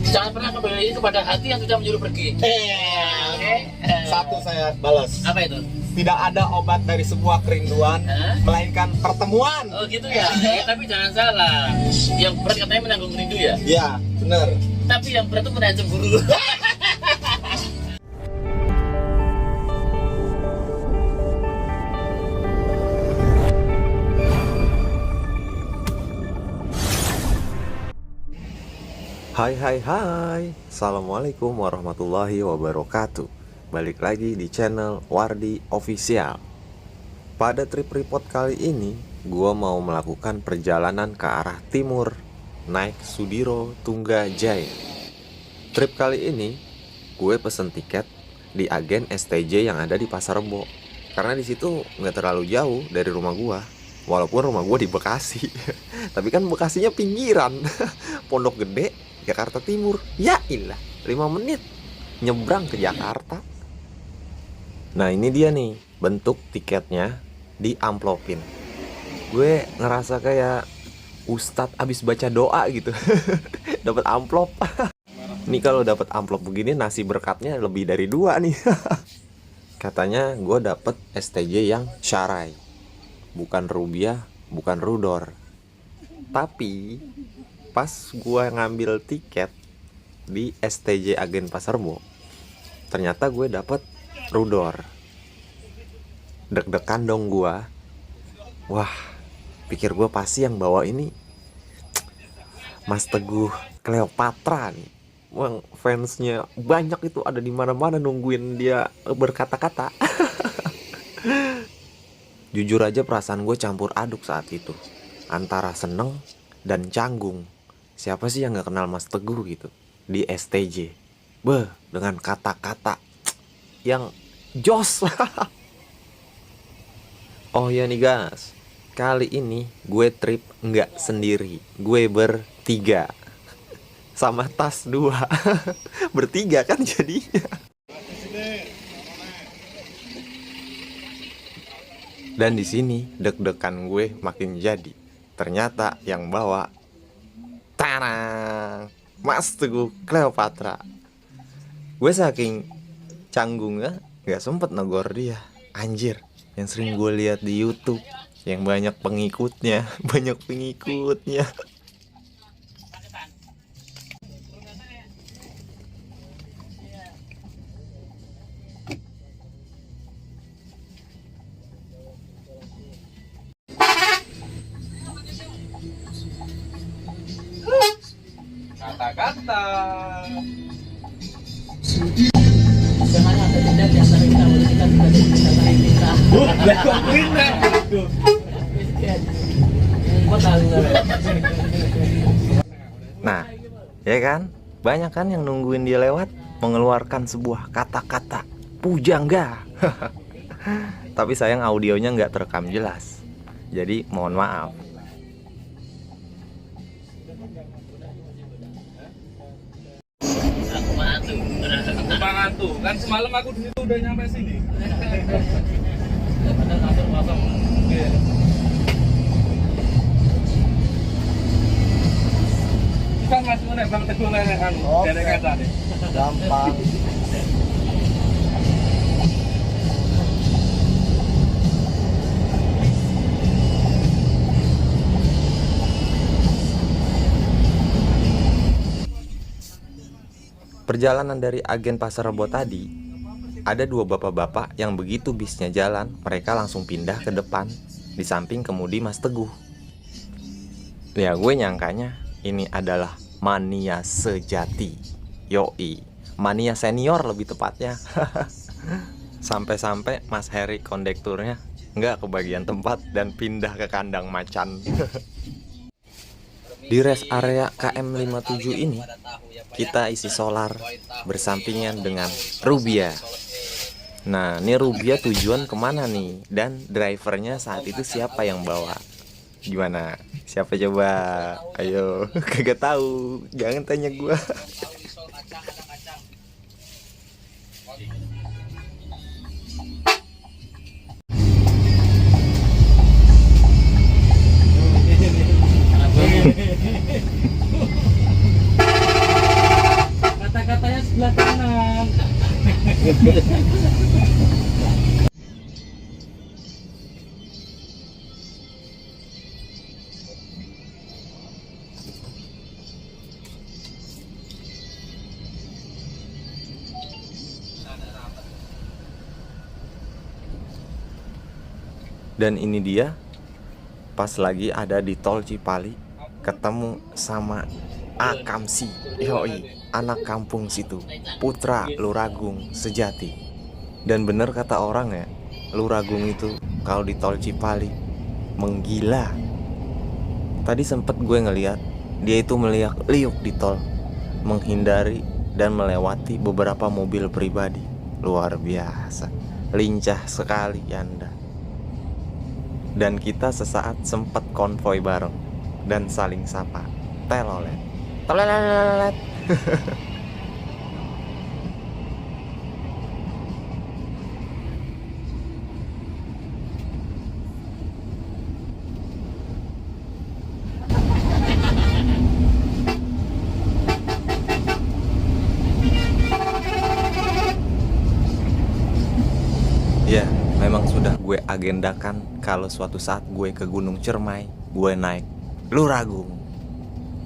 Jangan pernah kembali kepada hati yang sudah menyuruh pergi. Oke. Satu saya balas. Apa itu? Tidak ada obat dari semua kerinduan, melainkan pertemuan. Oh gitu ya. Tapi jangan salah. Yang berat katanya menanggung rindu ya. Iya, benar. Tapi yang berat itu menahan cemburu. Hai, Assalamualaikum warahmatullahi wabarakatuh. Balik lagi di channel Wardi Official. Pada trip report kali ini, gua mau melakukan perjalanan ke arah timur, naik Sudiro Tunggajaya. Trip kali ini, gue pesen tiket di agen STJ yang ada di Pasar Rebo. Karena di situ nggak terlalu jauh dari rumah gua. Walaupun rumah gua di Bekasi, tapi kan Bekasinya pinggiran, Pondok Gede, Jakarta Timur. Ya ilah, 5 menit nyebrang ke Jakarta. Nah ini dia nih bentuk tiketnya, di amplopin. Gue ngerasa kayak ustadz abis baca doa gitu. Dapat amplop. Nih kalau dapat amplop begini nasi berkatnya lebih dari 2 nih. Katanya gue dapet STJ yang syarai, bukan rubiah, bukan rudor. Tapi pas gue ngambil tiket di STJ agen Pasar Rebo, ternyata gue dapet rudor. Deg-degan dong gue. Wah, pikir gue pasti yang bawa ini Mas Teguh Cleopatra nih. Wah, fansnya banyak itu, ada di mana-mana nungguin dia berkata-kata. Jujur aja perasaan gue campur aduk saat itu, antara seneng dan canggung. Siapa sih yang gak kenal Mas Teguh gitu di STJ? Beh, dengan kata-kata yang jos. Oh ya nih guys, kali ini gue trip nggak sendiri, gue bertiga. Sama tas 2. Bertiga kan jadinya. Dan di sini deg-degan gue makin jadi. Ternyata yang bawa, tarang, Mas Teguh Cleopatra. Gue saking canggungnya nggak sempet negor dia. Anjir, yang sering gue lihat di YouTube, yang banyak pengikutnya, banyak pengikutnya. Kata-kata. Jangan ada beda di antara kita, kita juga ada di antara kita. Nah, ya kan? Banyak kan yang nungguin dia lewat mengeluarkan sebuah kata-kata pujangga. Tapi sayang audionya nggak terekam jelas. Jadi mohon maaf. Tuh, kan semalam aku di situ udah nyampe sini. Ada kasur kosong. Kan masih mana Bang Teguh kan dari kata nih. Gampang. Perjalanan dari agen Pasar Rebo tadi, ada 2 bapak-bapak yang begitu bisnya jalan, mereka langsung pindah ke depan, di samping kemudi Mas Teguh. Ya gue nyangkanya ini adalah mania sejati. Yoi, mania senior lebih tepatnya. Sampai-sampai Mas Heri kondekturnya nggak kebagian tempat dan pindah ke kandang macan. Di rest area KM57 ini, kita isi solar bersampingan dengan Rubia. Nah, ini Rubia tujuan kemana nih? Dan drivernya saat itu siapa yang bawa? Gimana? Siapa coba? Ayo, kagak tahu. Jangan tanya gua. Dan ini dia, pas lagi ada di tol Cipali, ketemu sama Akamsi, yoi, anak kampung situ, putra Luragung sejati. Dan bener kata orang ya, Luragung itu kalau di tol Cipali menggila. Tadi sempet gue ngeliat dia itu meliuk-liuk di tol, menghindari dan melewati beberapa mobil pribadi. Luar biasa, lincah sekali Anda. Dan kita sesaat sempat konvoy bareng dan saling sapa. Telolet, telolet. Ya, memang sudah gue agendakan kalau suatu saat gue ke Gunung Ciremai, gue naik Luragung.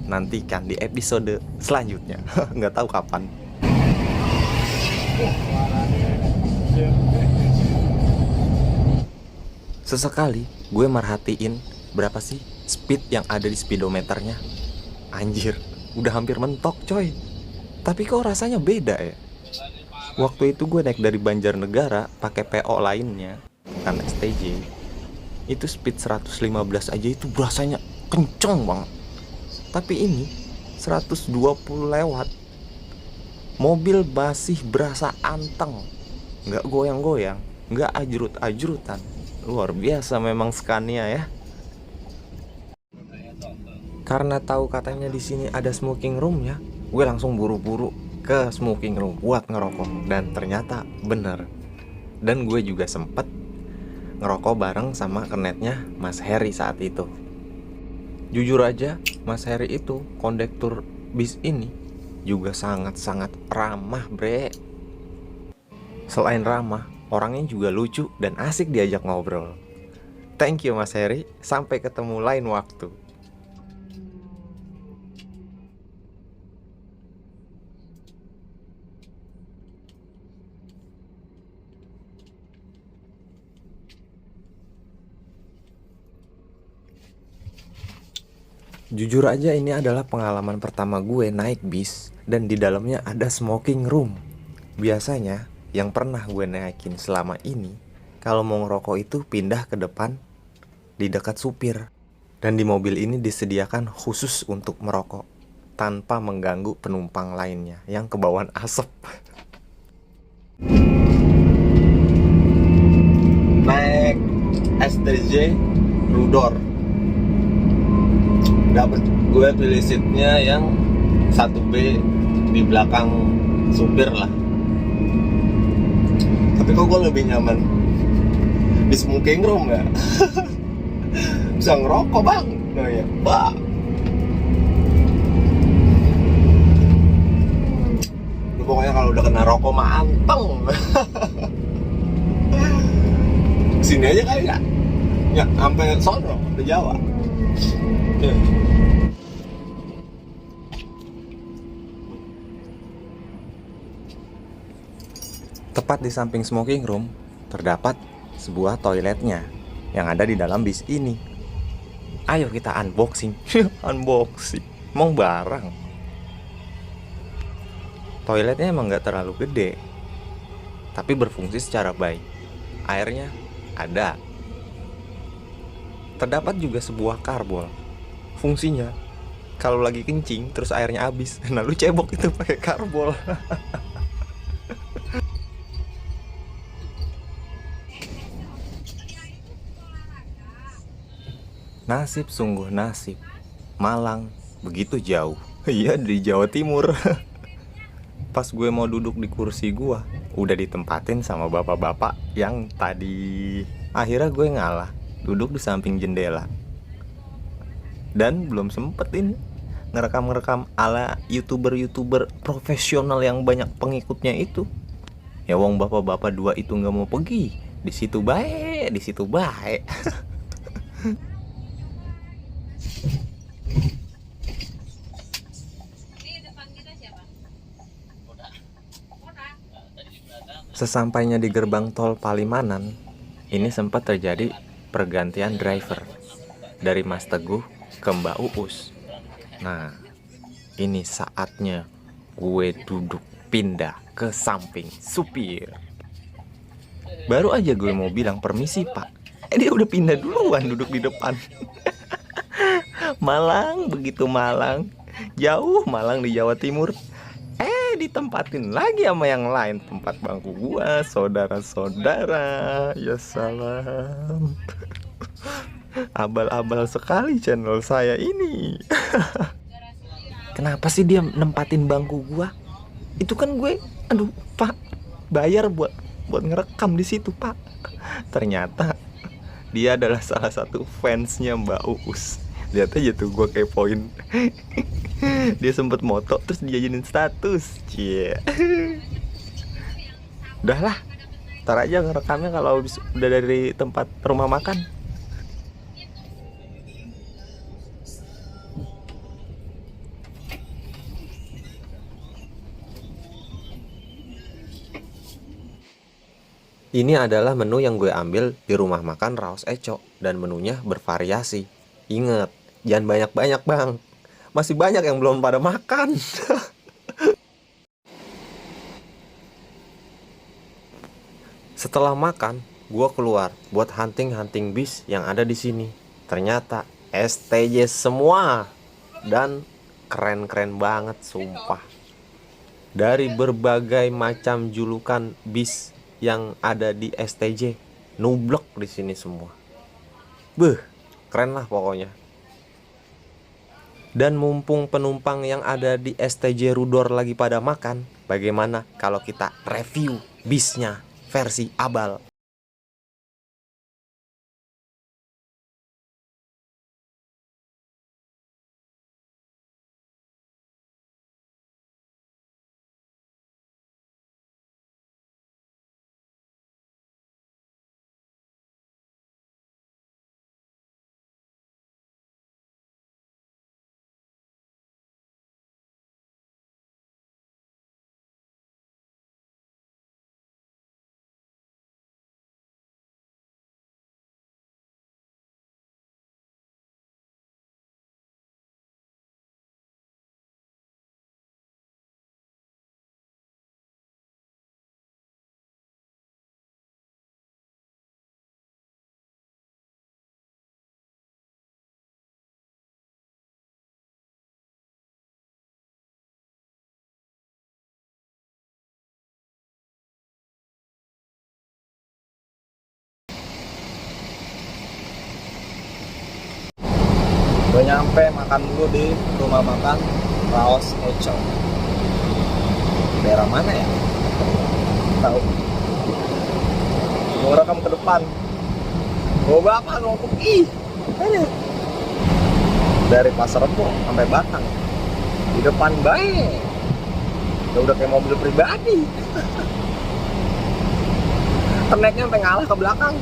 Nantikan di episode selanjutnya. Nggak tahu kapan. Sesekali gue merhatiin berapa sih speed yang ada di speedometernya. Anjir, udah hampir mentok coy. Tapi kok rasanya beda ya? Waktu itu gue naik dari Banjarnegara pakai PO lainnya, bukan STJ. Itu speed 115 aja itu berasanya kenceng banget. Tapi ini 120 lewat. Mobil masih berasa anteng, nggak goyang-goyang, nggak ajrut-ajrutan. Luar biasa memang Scania ya. Karena tahu katanya di sini ada smoking roomnya, gue langsung buru-buru ke smoking room buat ngerokok. Dan ternyata bener. Dan gue juga sempet ngerokok bareng sama kernetnya Mas Heri saat itu. Jujur aja, Mas Heri itu kondektur bis ini juga sangat-sangat ramah bre. Selain ramah, orangnya juga lucu dan asik diajak ngobrol. Thank you Mas Heri, sampai ketemu lain waktu. Jujur aja ini adalah pengalaman pertama gue naik bis dan di dalamnya ada smoking room. Biasanya yang pernah gue naikin selama ini, kalau mau ngerokok itu pindah ke depan di dekat supir. Dan di mobil ini disediakan khusus untuk merokok tanpa mengganggu penumpang lainnya yang kebawaan asap. Naik STJ Rudor, dapat gue pilih seatnya yang 1B di belakang supir lah. Tapi kok gue lebih nyaman di smoking room ya. Bisa ngerokok bang. Oh ya bang. Pokoknya kalau udah kena rokok mah anteng. Sini aja kali ya. Ya sampai sono ke Jawa. Tepat di samping smoking room terdapat sebuah toiletnya yang ada di dalam bis ini. Ayo kita unboxing. Unboxing, mau barang. Toiletnya emang gak terlalu gede, tapi berfungsi secara baik. Airnya ada. Terdapat juga sebuah karbol. Fungsinya kalau lagi kencing terus airnya habis, nah lu cebok itu pakai karbol. Nasib sungguh nasib, Malang begitu jauh. Iya di Jawa Timur. Pas gue mau duduk di kursi gue udah ditempatin sama bapak-bapak yang tadi. Akhirnya gue ngalah, duduk di samping jendela. Dan belum sempet ini ngerekam-ngerekam ala youtuber-youtuber profesional yang banyak pengikutnya itu. Ya wong bapak-bapak dua itu nggak mau pergi. Di situ baik, di situ baik. Sesampainya di gerbang tol Palimanan, ini sempat terjadi pergantian driver dari Mas Teguh ke Mbak Uus. Nah, ini saatnya gue duduk pindah ke samping supir. Baru aja gue mau bilang permisi pak, dia udah pindah duluan duduk di depan. Malang, begitu Malang, jauh Malang di Jawa Timur, ditempatin lagi sama yang lain tempat bangku gua, saudara-saudara. Ya salam. Abal-abal sekali channel saya ini. Kenapa sih dia nempatin bangku gua? Itu kan gue, aduh pak, bayar buat ngerekam di situ pak. Ternyata dia adalah salah satu fansnya Mbak Uus. Lihat aja tuh gue kepoin. Dia sempet moto terus dia jadiin status. Cie. Udahlah, ntar aja ngerekamnya kalau udah dari tempat rumah makan. Ini adalah menu yang gue ambil di rumah makan Raos Eco, dan menunya bervariasi. Ingat, jangan banyak-banyak bang, masih banyak yang belum pada makan. Setelah makan, gue keluar buat hunting bis yang ada di sini. Ternyata STJ semua, dan keren-keren banget sumpah. Dari berbagai macam julukan bis yang ada di STJ, nublek di sini semua. Beuh, keren lah pokoknya. Dan mumpung penumpang yang ada di STJ Rudor lagi pada makan, bagaimana kalau kita review bisnya versi abal? Gue nyampe makan dulu di rumah makan Raos Eco. Daerah mana ya? Tahu. Mau rekam ke depan. Gue bapak ngomong ih. Dari Pasar Rebo sampai Batang. Di depan baik. Udah kayak mobil pribadi. Keneknya sampai ngalah ke belakang.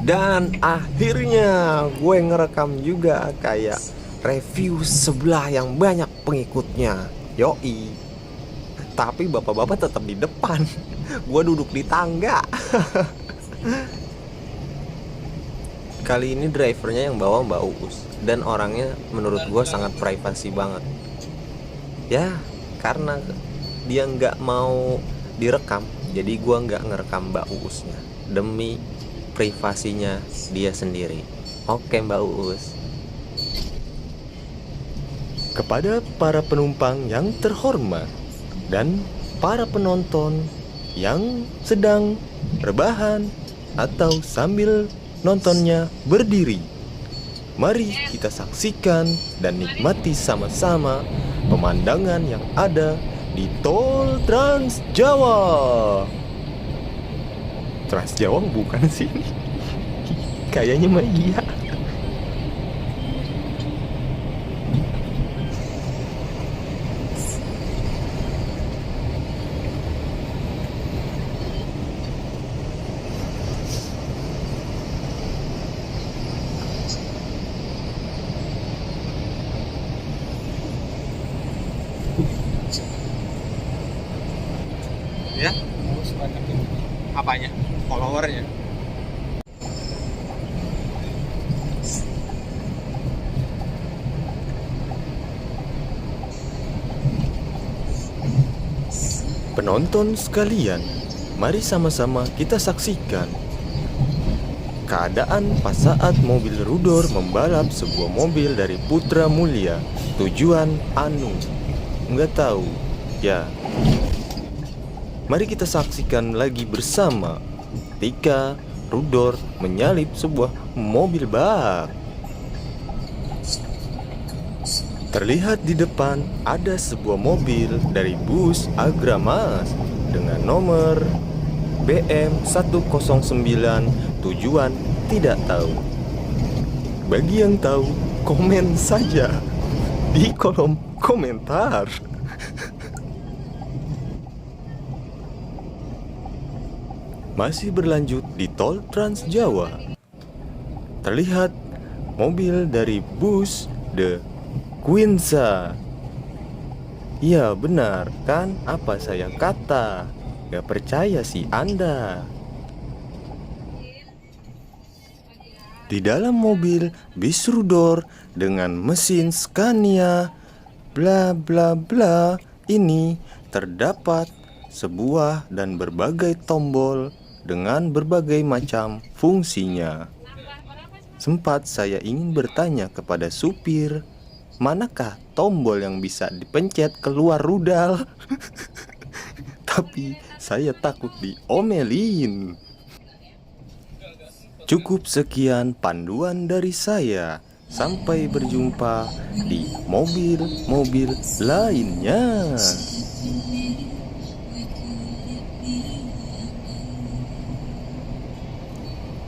Dan akhirnya gue ngerekam juga kayak review sebelah yang banyak pengikutnya. Yoi. Tapi bapak-bapak tetap di depan. Gue duduk di tangga. Kali ini drivernya yang bawa Mbak Uus, dan orangnya menurut gue sangat privasi banget. Ya, karena dia nggak mau direkam, jadi gue nggak ngerekam Mbak Uusnya demi privasinya dia sendiri. Oke Mbak Uus. Kepada para penumpang yang terhormat dan para penonton yang sedang rebahan atau sambil nontonnya berdiri, mari kita saksikan dan nikmati sama-sama pemandangan yang ada di Tol Trans Jawa. Trans Jawa bukan sih? Kayaknya mah iya. Ya, apanya? Followernya. Penonton sekalian, mari sama-sama kita saksikan keadaan pas saat mobil Rudor membalap sebuah mobil dari Putra Mulia tujuan Anu. Nggak tahu, ya. Mari kita saksikan lagi bersama ketika Rudor menyalip sebuah mobil bak. Terlihat di depan ada sebuah mobil dari bus Agramas dengan nomor BM109 tujuan tidak tahu. Bagi yang tahu, komen saja di kolom komentar. Masih berlanjut di tol Trans Jawa. Terlihat mobil dari bus The Quinsa. Iya benar kan apa saya kata. Gak percaya sih Anda. Di dalam mobil bis Rudor dengan mesin Scania bla bla bla ini terdapat sebuah dan berbagai tombol dengan berbagai macam fungsinya. Sempat saya ingin bertanya kepada supir, manakah tombol yang bisa dipencet keluar rudal? Tapi saya takut diomelin. Cukup sekian panduan dari saya. Sampai berjumpa di mobil-mobil lainnya.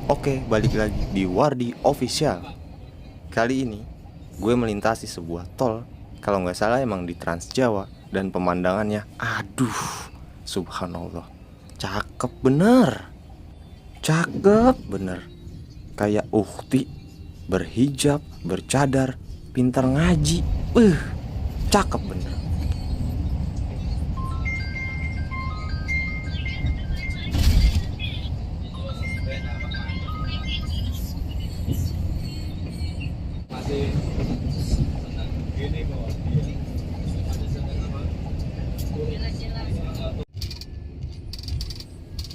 Oke, balik lagi di Wardi Official. Kali ini gue melintasi sebuah tol, kalau nggak salah emang di Trans Jawa, dan pemandangannya, aduh, subhanallah, cakep bener, cakep bener, kayak ukti, berhijab, bercadar, pintar ngaji, cakep bener.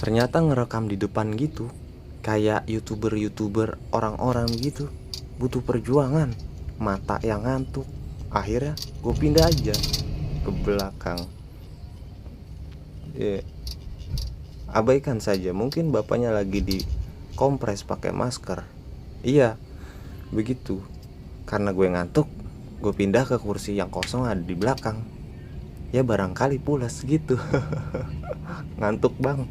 Ternyata ngerekam di depan gitu kayak youtuber orang-orang gitu, butuh perjuangan, mata yang ngantuk. Akhirnya gue pindah aja ke belakang. Abaikan saja, mungkin bapaknya lagi dikompres pakai masker. Iya, begitu. Karena gue ngantuk, gue pindah ke kursi yang kosong ada di belakang. Ya barangkali pulas gitu. Ngantuk bang.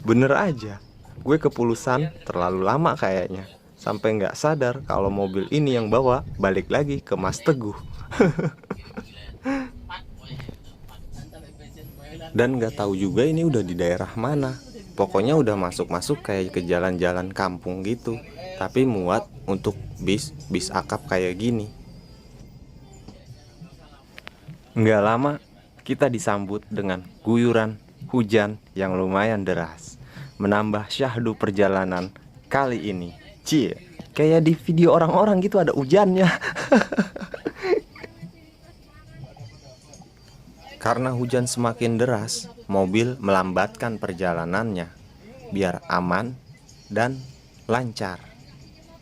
Bener aja, gue kepulusan terlalu lama kayaknya, sampai nggak sadar kalau mobil ini yang bawa balik lagi ke Mas Teguh. Dan nggak tahu juga ini udah di daerah mana. Pokoknya udah masuk kayak ke jalan-jalan kampung gitu, tapi muat untuk bis akap kayak gini. Nggak lama kita disambut dengan guyuran hujan yang lumayan deras, menambah syahdu perjalanan kali ini. Cie, kayak di video orang-orang gitu ada hujannya. Karena hujan semakin deras, mobil melambatkan perjalanannya biar aman dan lancar.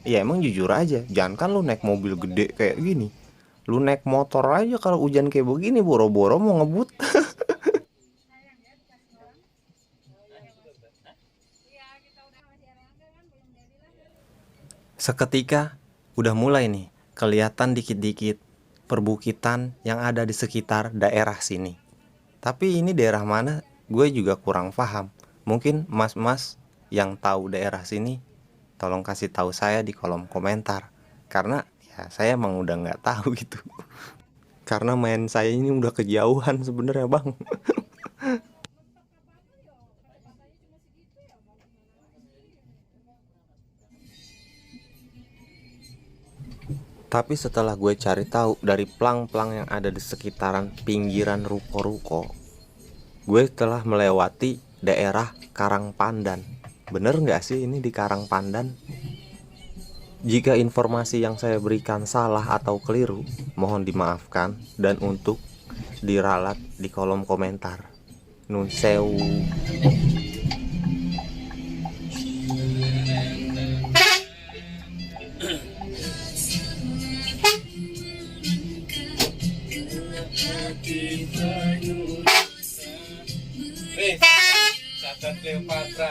Ya emang jujur aja, jangan kan lu naik mobil gede kayak gini, lu naik motor aja kalau hujan kayak begini boro-boro mau ngebut. Seketika udah mulai nih kelihatan dikit-dikit perbukitan yang ada di sekitar daerah sini. Tapi ini daerah mana gue juga kurang paham. Mungkin mas-mas yang tahu daerah sini tolong kasih tahu saya di kolom komentar. Karena ya saya emang udah nggak tahu gitu. Karena main saya ini udah kejauhan sebenarnya bang. Tapi setelah gue cari tahu dari plang-plang yang ada di sekitaran pinggiran ruko-ruko, gue telah melewati daerah Karangpandan. Bener nggak sih ini di Karangpandan? Jika informasi yang saya berikan salah atau keliru, mohon dimaafkan dan untuk diralat di kolom komentar. Nun sewu. Sahabat Cleopatra.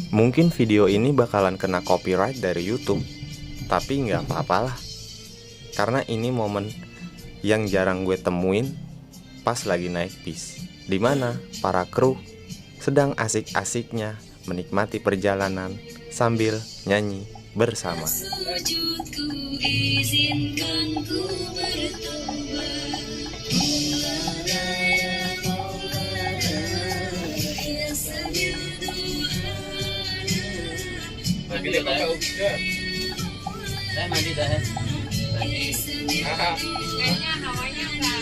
Mungkin video ini bakalan kena copyright dari YouTube, tapi nggak apa-apalah. Karena ini momen yang jarang gue temuin pas lagi naik bis, dimana para kru sedang asik-asiknya menikmati perjalanan sambil nyanyi bersama. Saya mandi dah. Kayaknya hawanya enggak.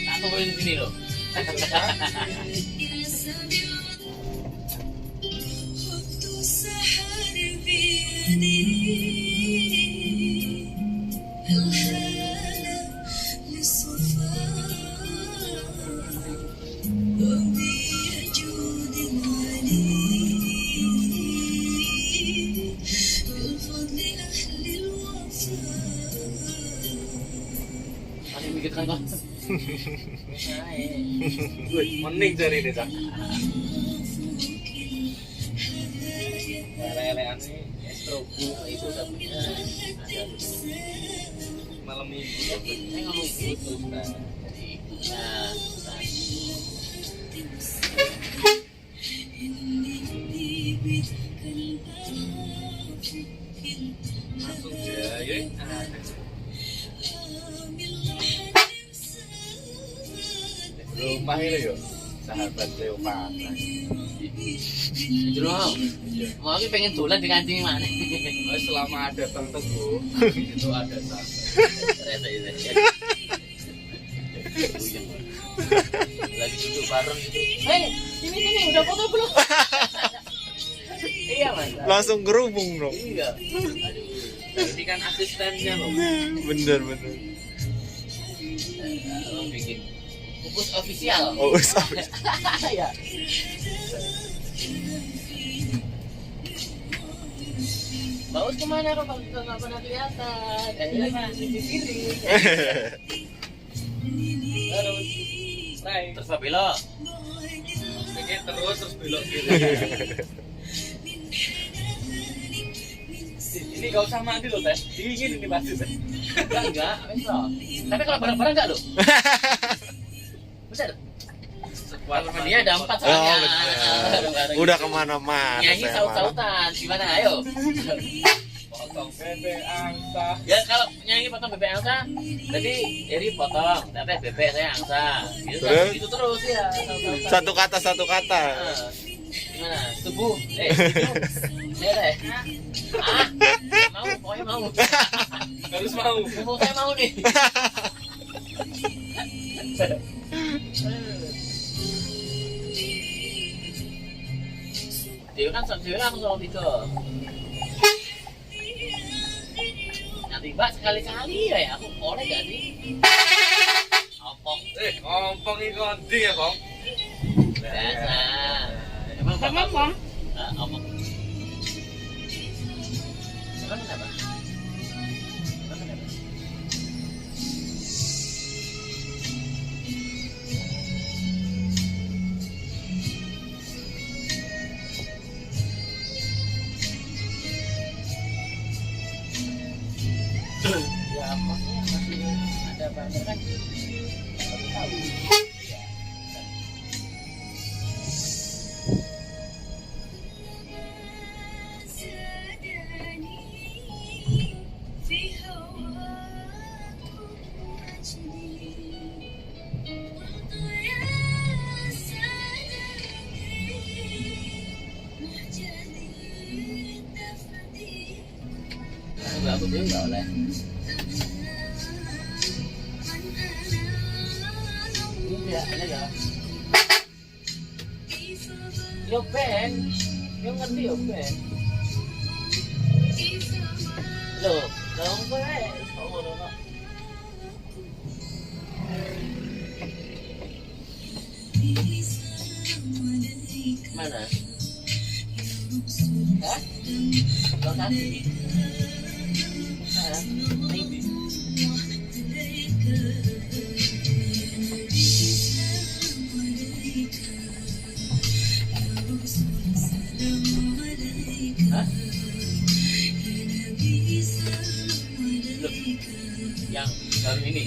Tak turunin sini loh. Paling mikir kan bang. Mening dari ini tak. Lele-lelean ini Strobo itu udah punya. malam minggu. Saya ngomong itu kan. Jadi nah. Langsung jaya. Rumah ini yuk, sahabat Cleopatra. Itu loh. Mau lagi pengen tulen di kancing mana? Selama ada Bang Teguh, itu ada sahabat. Ternyata itu. Lagi duduk bareng gitu. Sini udah foto belum? Iya mas. Langsung gerubung dong. Iya. Aduh. Ini kan asistennya loh. Bener. Tolong bikin kukus official. Oh, sorry. Ya. Baus kemana kok nggak pernah kelihatan? Di kiri. Terus belok. Pikir terus belok kiri. Ini gak usah mandi loh teh, dingin ini pasti teh. Enggak, besok. Tapi kalau barang-barang enggak loh. Bener. Kamar mandinya ada 4 soalnya. Oh, bener. Udah kemana-mana. Nyanyi saya saut-sautan, gimana? Ayo. Potong bebek angsa. Ya kalau nyanyi potong bebek angsa, tadi Eri potong, tapi bebek saya angsa. Gitu, Terus? gitu terus ya. Saut-sautan. Satu kata. Gimana? Subuh. Setuju. Mereh. Mau, pokoknya mau. Harus mau. Saya mau nih. Dia kan langsung tidur. Nanti tiba sekali-kali ya aku boleh gak sih? Ompong. Ompong iki kondi ya, Bang. Biasa. Emang Ngomong. Ompong. Emang kenapa? Emang kenapa? Ya maksudnya masih ada barang kan? Baru tahu. Iya. Aku tuh nggak oleh. Iya, ada ya. Yo Ben, yo ngerti yo Ben. Loh, dong gue, oh no. Mana? Hah? Lokasi? Maybe. Hah? Look, yang baru ini.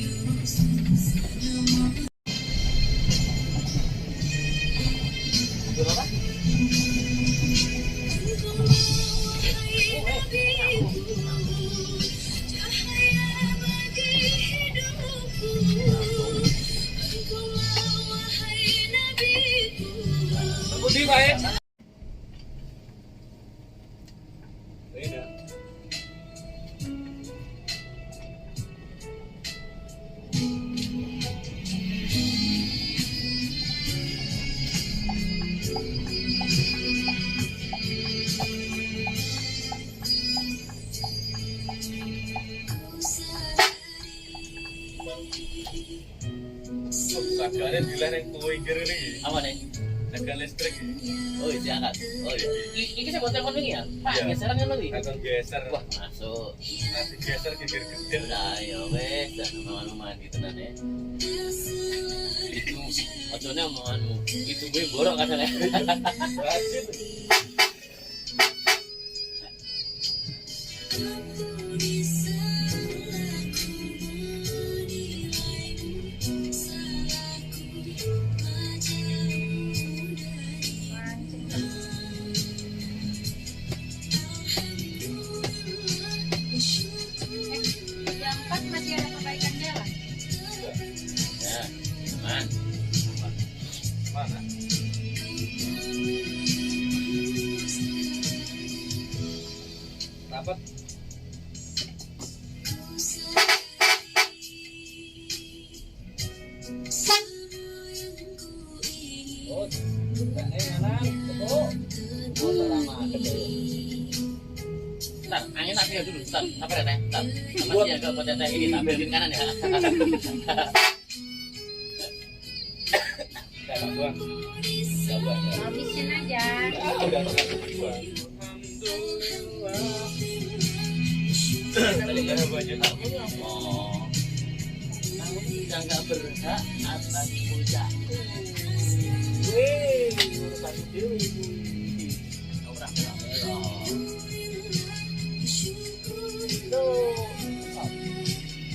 Itu apa? Budi baik. Beda. Kadang bilang yang kue kiri nih, Apa nih? agak listrik. Oh, iya, angkat. Oh, iya. Ini saya buat telepon ini ya? Pak, Iya. geseran kan lagi? Akan geser. Wah, masuk. Nanti geser geger gede. Udah, ya wes, dan omongan-omongan gitu nanti. Itu, maksudnya omonganmu. Itu gue borok kadang ya. Rajin. Jam 4 masih ada perbaikan jalan. Ya, aman. Mana? Dapat. Oh, enggak enak. Betul. Oh, lama gede. Ntar, angin tak ambil dulu, ntar, apa ya teh? Ntar, sama dia ke kota teh ini, tak ambilin kanan ya. Enggak buang. Enggak buang. Habisin aja. Udah buang. Tadi kan banyak. Kamu ngomong, kamu sudah nggak berhak atas pujaku. Wih, urusan dewi. Orang Tuh,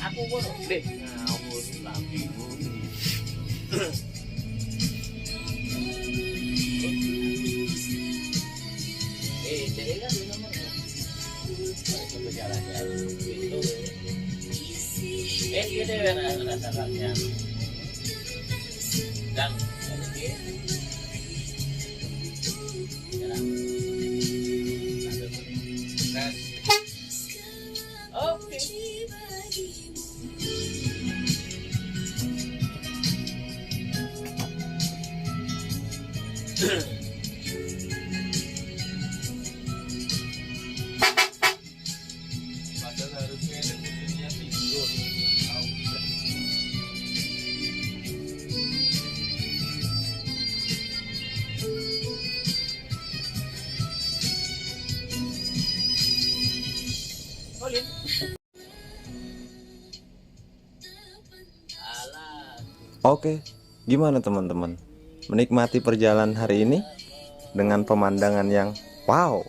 aku pun deh ngawur lampimu. Jadi kan di nomornya. Coba jalan-jalan gitu. Gitu kan ada syaratnya. Dan oke. Jalan. Oke. harusnya ada kucingnya tidur. Olin. Alah. Oke, gimana teman-teman? Menikmati perjalanan hari ini dengan pemandangan yang wow.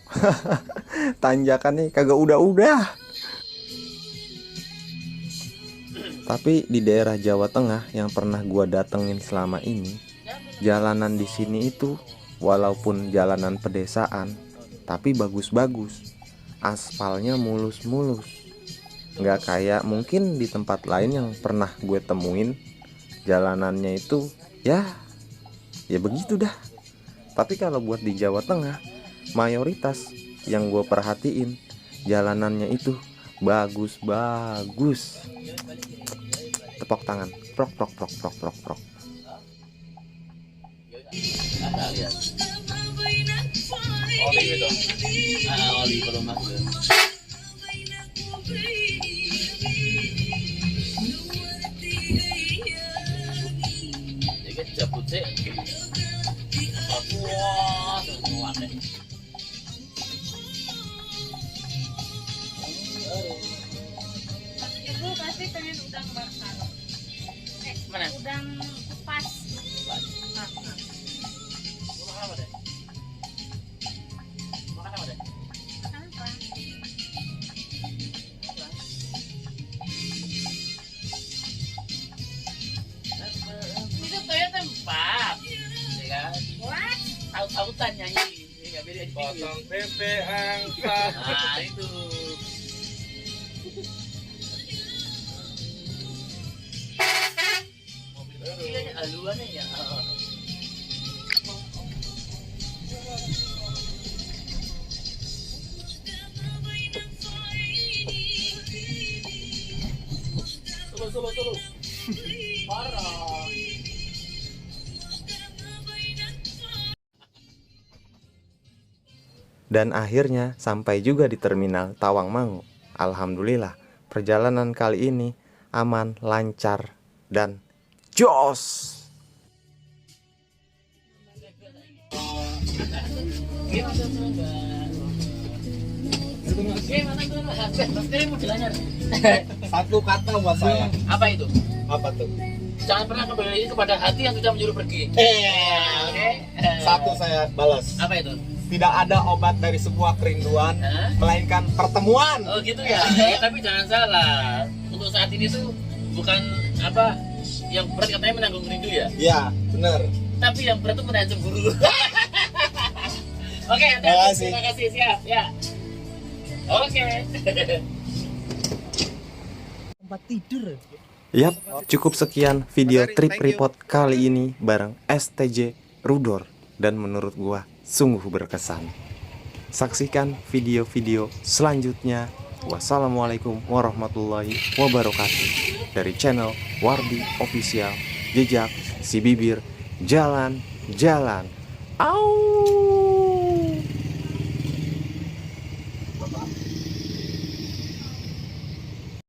Tanjakannya kagak udah-udah. Tapi di daerah Jawa Tengah yang pernah gua datengin selama ini, jalanan di sini itu walaupun jalanan pedesaan, tapi bagus-bagus. Aspalnya mulus-mulus. Nggak kayak mungkin di tempat lain yang pernah gue temuin, jalanannya itu ya begitu dah. Tapi kalau buat di Jawa Tengah, mayoritas yang gue perhatiin jalanannya itu bagus-bagus. Tepok tangan, prok prok prok prok prok prok. Ada lihat. Oli gitu. Oli belum masuk ya. Jadi cabut sih. Wah, semua deh. Ibu pasti pengen udang bakar. Mana? Udang kupas. Nah, Lu makan apa deh? Makan apa deh? apa? Itu kayak tempat, ya kan? What? Saut-sautan nyanyi, ya nggak beda di pinggir. Potong tempe angkat. Nah itu. Mobil kecilnya haluannya ya. Solo. Parah. Dan akhirnya sampai juga di terminal Tawangmangu. Alhamdulillah, perjalanan kali ini aman, lancar, dan jos. Satu kata buat saya. Apa itu? Apa tuh? Jangan pernah kembali kepada hati yang sudah menyuruh pergi. Oke. Satu saya balas. Apa itu? Tidak ada obat dari sebuah kerinduan, Hah? melainkan pertemuan. Oh gitu ya. Tapi jangan salah. Untuk saat ini tuh bukan apa yang berat katanya menanggung rindu ya. Ya, benar. Tapi yang berat tuh menahan cemburu. Oke, terima kasih, siap ya. Oke. Tempat tidur. Yap, cukup sekian video trip report kali ini bareng STJ Rudor. Dan menurut gua sungguh berkesan. Saksikan video-video selanjutnya. Wassalamualaikum warahmatullahi wabarakatuh. Dari channel Wardi Official. Jejak si bibir jalan-jalan. Au.